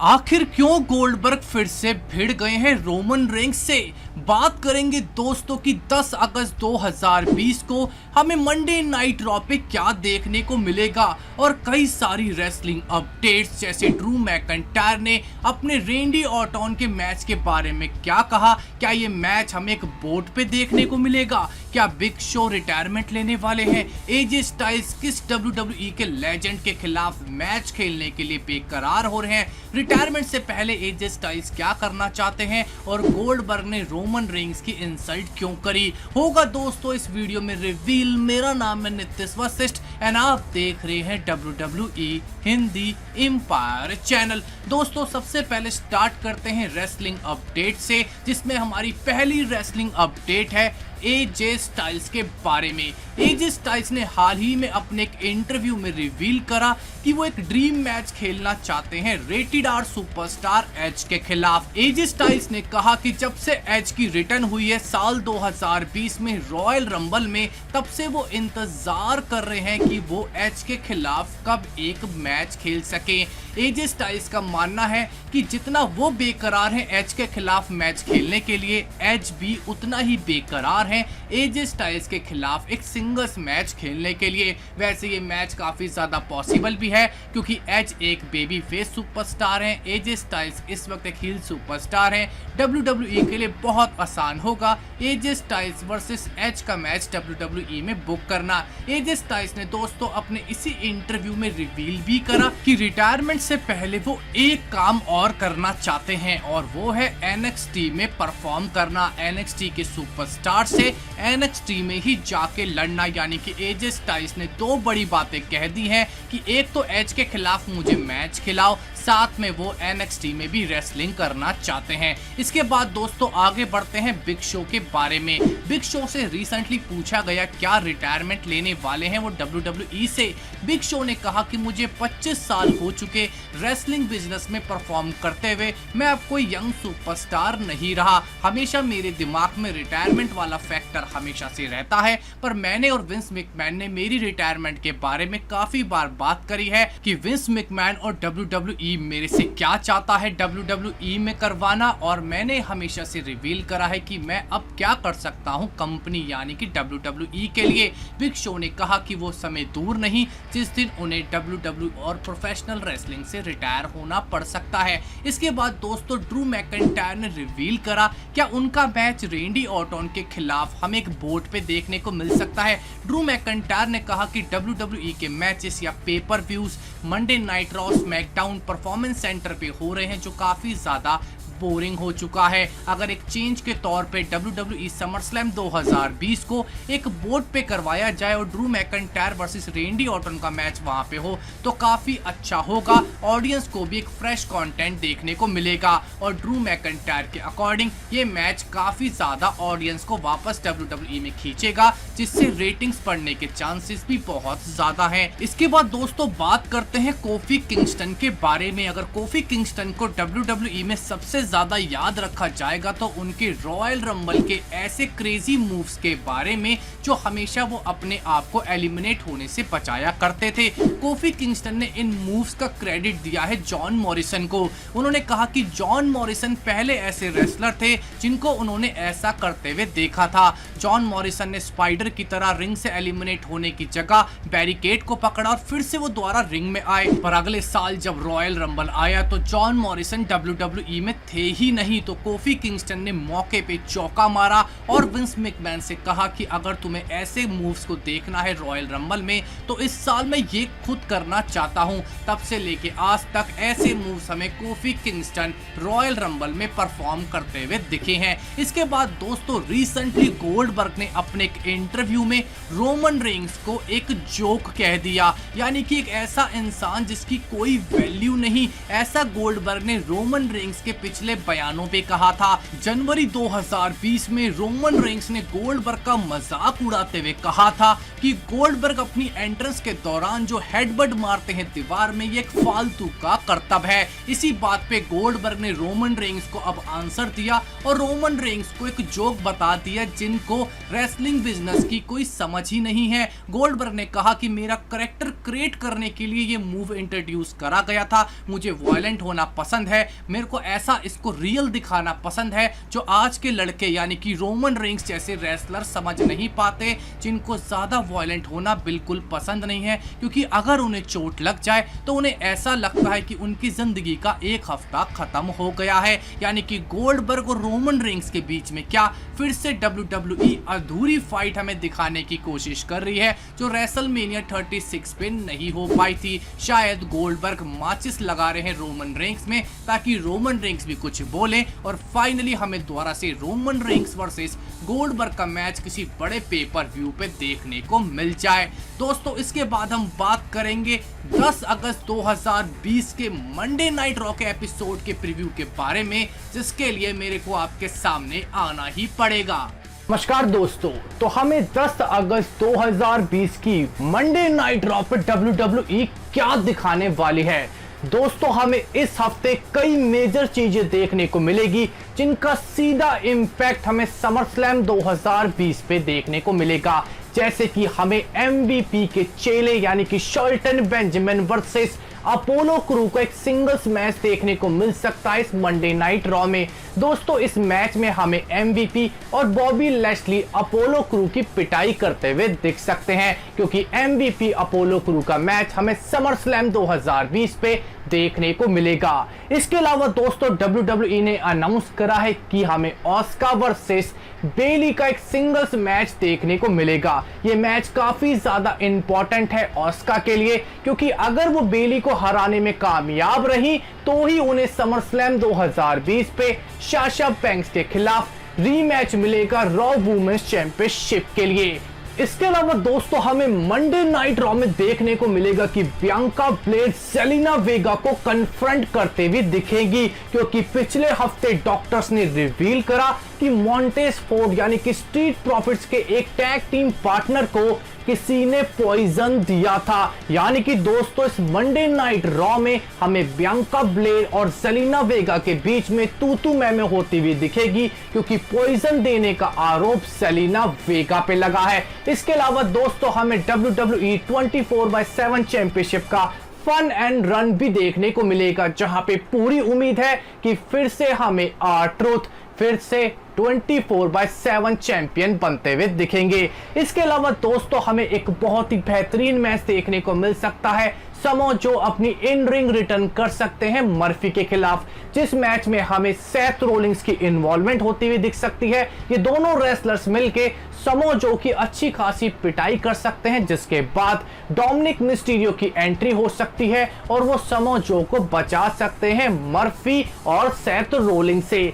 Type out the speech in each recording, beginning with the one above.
आखिर क्यों गोल्डबर्ग फिर से भिड़ गए हैं रोमन रेंस से। बात करेंगे दोस्तों की 10 अगस्त 2020 को हमें मंडे नाइट रॉ पे क्या देखने को मिलेगा और कई सारी रेसलिंग अपडेट्स जैसे ड्रू मैकइंटायर ने अपने रेंडी ऑर्टन के मैच के बारे में क्या कहा, क्या ये मैच हमें एक बोर्ड पे देखने को मिलेगा, क्या बिग शो रिटायरमेंट लेने वाले हैं, एजे स्टाइल्स किस WWE के लेजेंड के खिलाफ मैच खेलने के लिए बेकरार हो रहे हैं, रिटायरमेंट से पहले एजे स्टाइल्स क्या करना चाहते हैं और गोल्डबर्ग ने रोमन रेंस की इंसल्ट क्यों करी, होगा दोस्तों इस वीडियो में रिवील। मेरा नाम है नितिश वशिष्ठ एंड आप देख रहे हैं WWE हिंदी एम्पायर चैनल। दोस्तों सबसे पहले स्टार्ट करते हैं रेसलिंग अपडेट से, जिसमें हमारी पहली रेसलिंग अपडेट है एजे स्टाइल्स के बारे में। एजे स्टाइल्स ने हाल ही में अपने एक इंटरव्यू में रिवील करा कि वो एक ड्रीम मैच खेलना चाहते हैं रेटेड आर सुपरस्टार एज के खिलाफ। एजे स्टाइल्स ने कहा कि जब से एज की रिटर्न हुई है साल 2020 में रॉयल रंबल में, तब से वो इंतजार कर रहे हैं कि वो एज के खिलाफ कब एक मैच खेल सके। एजे स्टाइल्स का मानना है कि जितना वो बेकरार है एज के खिलाफ मैच खेलने के लिए, एज भी उतना ही बेकरार है एजे स्टाइल्स के खिलाफ एक सिंगल्स मैच खेलने के लिए। वैसे ये मैच काफी ज्यादा पॉसिबल भी है क्योंकि एज एक बेबी फेस सुपरस्टार है, एजे स्टाइल्स इस वक्त एक हील सुपरस्टार है। WWE के लिए बहुत आसान होगा एजे स्टाइल्स वर्सेस एज का मैच WWE में बुक करना। एजे स्टाइल्स ने दोस्तों अपने इसी इंटरव्यू में रिवील भी करा कि रिटायरमेंट से पहले वो एक काम और करना चाहते हैं और वो है NXT में परफॉर्म करना, NXT के सुपरस्टार से NXT में ही जाके लड़ना। यानी कि एजे स्टाइल्स ने दो बड़ी बातें कह दी हैं कि एक तो एज के खिलाफ मुझे मैच खिलाओ, साथ में वो NXT में भी रेसलिंग करना चाहते हैं। इसके बाद दोस्तों आगे बढ़ते हैं बिग शो के बारे में। बिग शो से रिसेंटली पूछा गया क्या रिटायरमेंट लेने वाले हैं वो WWE से। बिग शो ने कहा कि मुझे 25 साल हो चुके रेसलिंग बिजनेस में परफॉर्म करते हुए, मैं अब कोई यंग सुपरस्टार नहीं रहा। हमेशा मेरे दिमाग में रिटायरमेंट वाला फैक्टर हमेशा से रहता है, पर मैंने और विंस मैकमैन ने मेरी रिटायरमेंट के बारे में काफी बार बात करी है कि विंस मैकमैन और WWE मेरे से क्या चाहता है WWE में करवाना, और मैंने हमेशा से रिवील करा है कि मैं अब क्या कर सकता हूं कंपनी यानी कि WWE के लिए। बिग शो ने कहा कि वो समय दूर नहीं जिस दिन उन्हें WWE और प्रोफेशनल रेसलिंग से रिटायर होना पड़ सकता है। इसके बाद दोस्तों ड्रू मैकइंटायर ने रिवील करा क्या उनका मैच रेंडी ऑर्टन के खिलाफ हमें एक बोर्ड पे देखने को मिल सकता है। ड्रू मैकइंटायर ने कहा कि WWE के मैचेस या paper views Monday night raw, SmackDown, performance centre पे हो रहे हैं जो काफी ज्यादा बोरिंग हो चुका है। अगर एक चेंज के तौर पे WWE समरस्लैम 2020 को एक बोर्ड पे करवाया जाए और ड्रू मैकइंटायर वर्सेस रेंडी ऑर्टन का मैच वहां पे हो तो काफी अच्छा होगा, ऑडियंस को भी एक फ्रेश कंटेंट देखने को मिलेगा और ड्रू मैकइंटायर के अकॉर्डिंग ये मैच काफी ज्यादा ऑडियंस को वापस WWE में खींचेगा, जिससे रेटिंग्स बढ़ने के चांसेस भी बहुत ज्यादा हैं। इसके बाद दोस्तों बात करते हैं कोफी किंगस्टन के बारे में। अगर कोफी किंगस्टन को WWE में सबसे ज्यादा याद रखा जाएगा तो उनके रॉयल रंबल के ऐसे क्रेजी मूव्स के बारे में जो हमेशा वो अपने आप को एलिमिनेट होने से बचाया करते थे। कोफी किंगस्टन ने इन मूव्स का क्रेडिट दिया है जॉन मॉरिसन को। उन्होंने कहा कि जॉन मॉरिसन पहले ऐसे रेसलर थे जिनको उन्होंने ऐसा करते हुए देखा था। जॉन मॉरिसन ने स्पाइडर की तरह रिंग से एलिमिनेट होने की जगह बैरिकेड को पकड़ा और फिर से वो दोबारा रिंग में आए, पर अगले साल जब रॉयल रंबल आया तो जॉन मॉरिसन WWE में थे ही नहीं। तो कोफी किंगस्टन ने मौके पे चौका मारा और विंस मैकमैन से कहा कि अगर तुम्हें ऐसे मूव्स को देखना है रॉयल रंबल में तो इस साल मैं ये खुद करना चाहता हूं। तब से लेके आज तक ऐसे मूव्स हमें कोफी किंगस्टन रॉयल रंबल में परफॉर्म करते हुए दिखे हैं। इसके बाद दोस्तों रिसेंटली गोल्डबर्ग ने अपने एक इंटरव्यू में रोमन रेंस को एक जोक कह दिया, यानी कि एक ऐसा इंसान जिसकी कोई वैल्यू नहीं। ऐसा गोल्डबर्ग ने रोमन रेंस के पिछले पिछले बयानों पे कहा था। जनवरी 2020 में रोमन रेंस ने गोल्डबर्ग का मजाक उड़ाते हुए कहा था कि गोल्डबर्ग अपनी एंट्रेंस के दौरान जो हेडबट मारते हैं दीवार में, ये एक फालतू का करतब है। इसी बात पे गोल्डबर्ग ने रोमन रेंस को अब आंसर दिया और रोमन रेंस को एक जोक बता दिया जिनको रेसलिंग बिजनेस की कोई समझ ही नहीं है। गोल्डबर्ग ने कहा कि मेरा कैरेक्टर क्रिएट करने के लिए ये मूव इंट्रोड्यूस करा गया था, मुझे वायलेंट होना पसंद है, मेरे को ऐसा इसको रियल दिखाना पसंद है जो आज के लड़के यानी कि रोमन रेंस जैसे रेसलर समझ नहीं पाते, जिनको ज्यादा वायलेंट होना बिल्कुल पसंद नहीं है, क्योंकि अगर उन्हें चोट लग जाए तो उन्हें ऐसा लगता है कि उनकी जिंदगी का एक हफ्ता खत्म हो गया है। यानी कि गोल्डबर्ग और रोमन रेंस के बीच में क्या फिर से WWE अधूरी फाइट हमें दिखाने की कोशिश कर रही है जो रेसलमेनिया 36 पे नहीं हो पाई थी। शायद गोल्डबर्ग माचिस लगा रहे हैं रोमन रेंस में ताकि रोमन रेंस भी कुछ बोले और फाइनली हमें दोबारा से रोमन रेंस वर्सेस गोल्डबर्ग का मैच किसी बड़े पेपर व्यू पे देखने को मिल जाए। दोस्तों इसके बाद हम बात करेंगे 10 अगस्त 2020 के मंडे नाइट रॉ के एपिसोड के प्रीव्यू के बारे में, जिसके लिए मेरे को आपके सामने आना ही पड़ेगा। नमस्कार दोस्तों, तो हमें 10 अगस्त 2020 की मंडे नाइट रॉ पर WWE क्या दिखाने वाली है। दोस्तों हमें इस हफ्ते कई मेजर चीजें देखने को मिलेगी जिनका सीधा इम्पैक्ट हमें समर स्लैम 2020 पे देखने को मिलेगा। जैसे कि हमें MVP के चेले यानी कि Shelton Benjamin versus Apollo crew का एक सिंगल्स मैच देखने को मिल सकता है इस मंडे नाइट रॉ में। दोस्तों इस मैच में हमें MVP और बॉबी लैशली अपोलो क्रू की पिटाई करते हुए दिख सकते हैं, क्योंकि MVP अपोलो क्रू का मैच हमें समर स्लैम 2020 पे देखने को मिलेगा। इसके अलावा दोस्तों WWE ने अनाउंस करा है कि हमें ऑस्का वर्सेस बेली का एक सिंगल्स मैच देखने को मिलेगा। ये मैच काफी ज्यादा इंपॉर्टेंट है ऑस्का के लिए, क्योंकि अगर वो बेली को हराने में कामयाब रही तो ही उन्हें समर स्लैम 2020 पे साशा बैंक्स के खिलाफ रीमैच मिलेगा रॉ वुमेन्स चैंपियनशिप के लिए। इसके अलावा दोस्तों हमें मंडे नाइट रॉ में देखने को मिलेगा कि बियांका ब्लेयर सेलिना वेगा को कन्फ्रंट करते हुए दिखेगी, क्योंकि पिछले हफ्ते डॉक्टर्स ने रिवील करा कि मॉन्टेज फोर्ड यानी कि स्ट्रीट प्रॉफिट्स के एक टैग टीम पार्टनर को किसी ने पॉइजन दिया था। यानी कि दोस्तों इस मंडे नाइट रॉ में हमें बियांका ब्लेयर और सेलिना वेगा के बीच में तू मैं होती हुई दिखेगी, क्योंकि पॉइजन देने का आरोप सेलिना वेगा पे लगा है। इसके अलावा दोस्तों हमें WWE 24/7 चैंपियनशिप का फन एंड रन भी देखने को मिलेगा, जहां पे पूरी उम्मीद है कि फिर से हमें R-Truth फिर से 24/7 चैंपियन बनते हुए दिखेंगे। इसके अलावा दोस्तों हमें एक बहुत ही बेहतरीन मैच देखने को मिल सकता है, समो जो अपनी इन रिंग रिटर्न कर सकते हैं मर्फी के खिलाफ, जिस मैच में हमें सेथ रोलिंग्स की इन्वॉल्वमेंट होती हुई दिख सकती है। ये दोनों रेसलर्स मिलके समो जो की अच्छी खासी पिटाई कर सकते हैं, जिसके बाद डोमिनिक मिस्टीरियो की एंट्री हो सकती है और वो समो जो को बचा सकते हैं मर्फी और सेथ रोलिंग से।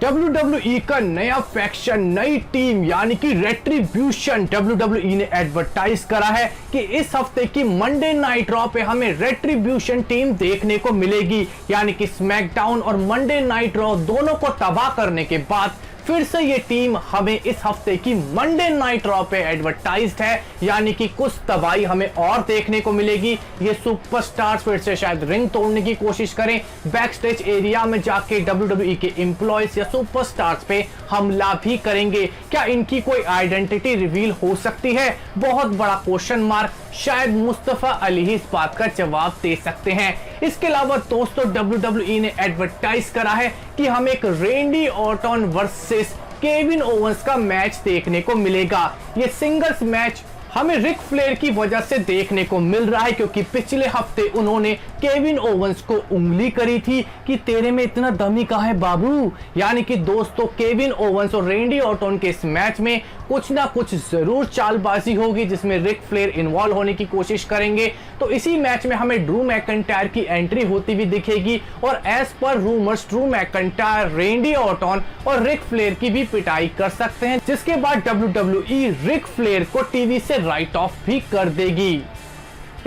WWE का नया फैक्शन, नई टीम यानी कि रेट्रिब्यूशन WWE ने एडवर्टाइज करा है कि इस हफ्ते की मंडे नाइट रॉ पे हमें रेट्रिब्यूशन टीम देखने को मिलेगी। यानी कि स्मैकडाउन और मंडे नाइट रॉ दोनों को तबाह करने के बाद फिर से ये टीम हमें इस हफ्ते की मंडे नाइट रॉ पे एडवर्टाइज्ड है। यानी कि कुछ तबाही हमें और देखने को मिलेगी। ये सुपरस्टार्स फिर से शायद रिंग तोड़ने की कोशिश करें, बैक स्टेज एरिया में जाके WWE के एम्प्लॉयज या सुपरस्टार्स पे हमला भी करेंगे। क्या इनकी कोई आइडेंटिटी रिवील हो सकती है? बहुत बड़ा क्वेश्चन मार्क। शायद मुस्तफा अली ही इस बात का जवाब दे सकते हैं। इसके अलावा दोस्तों WWE ने एडवर्टाइज करा है कि हमें एक रेंडी ऑर्टन वर्सेस केविन ओवेंस का मैच देखने को मिलेगा। ये सिंगल्स मैच हमें रिक फ्लेयर की वजह से देखने को मिल रहा है, क्योंकि पिछले हफ्ते उन्होंने केविन ओवेंस को उंगली करी थी कि तेरे में इतना दमी कहाँ है बाबू। यानी कि दोस्तों केविन ओवेंस और रेंडी ऑर्टन के इस मैच में कुछ ना कुछ जरूर चालबाजी होगी, जिसमें रिक फ्लेयर इन्वॉल्व होने की कोशिश करेंगे। तो इसी मैच में हमें ड्रू मैकइंटायर की एंट्री होती हुई दिखेगी और एज पर rumours Drew McIntyre, Randy Orton और रिक फ्लेयर की भी पिटाई कर सकते हैं, जिसके बाद WWE रिक फ्लेयर को टीवी से राइट ऑफ भी कर देगी।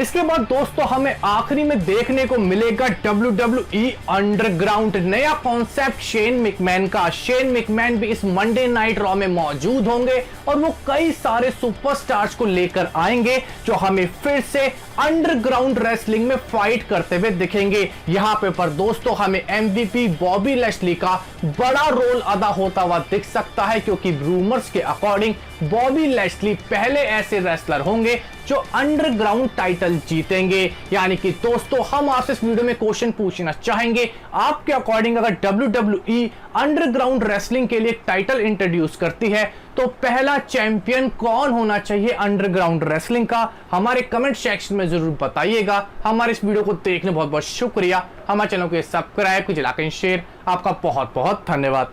इसके बाद दोस्तों हमें आखिरी में देखने को मिलेगा WWE अंडरग्राउंड, नया कॉन्सेप्ट शेन मैकमैन का। शेन मैकमैन भी इस मंडे नाइट रॉ में मौजूद होंगे और वो कई सारे सुपरस्टार्स को लेकर आएंगे जो हमें फिर से अंडरग्राउंड रेसलिंग में फाइट करते हुए दिखेंगे। यहाँ पे पर दोस्तों हमें MVP बॉबी लैशली का बड़ा रोल अदा होता हुआ दिख सकता है, क्योंकि रूमर्स के अकॉर्डिंग बॉबी लैशली पहले ऐसे रेसलर होंगे जो अंडरग्राउंड टाइटल जीतेंगे। यानी कि दोस्तों हम आपसे इस वीडियो में क्वेश्चन पूछना चाहेंगे, आपके अकॉर्डिंग अगर WWE अंडरग्राउंड रेसलिंग के लिए टाइटल इंट्रोड्यूस करती है तो पहला चैंपियन कौन होना चाहिए अंडरग्राउंड रेसलिंग का? हमारे कमेंट सेक्शन में जरूर बताइएगा। हमारे इस वीडियो को देखने बहुत बहुत शुक्रिया। हमारे चैनल को सब्सक्राइब कीजिए, लाइक एंड शेयर। आपका बहुत बहुत धन्यवाद।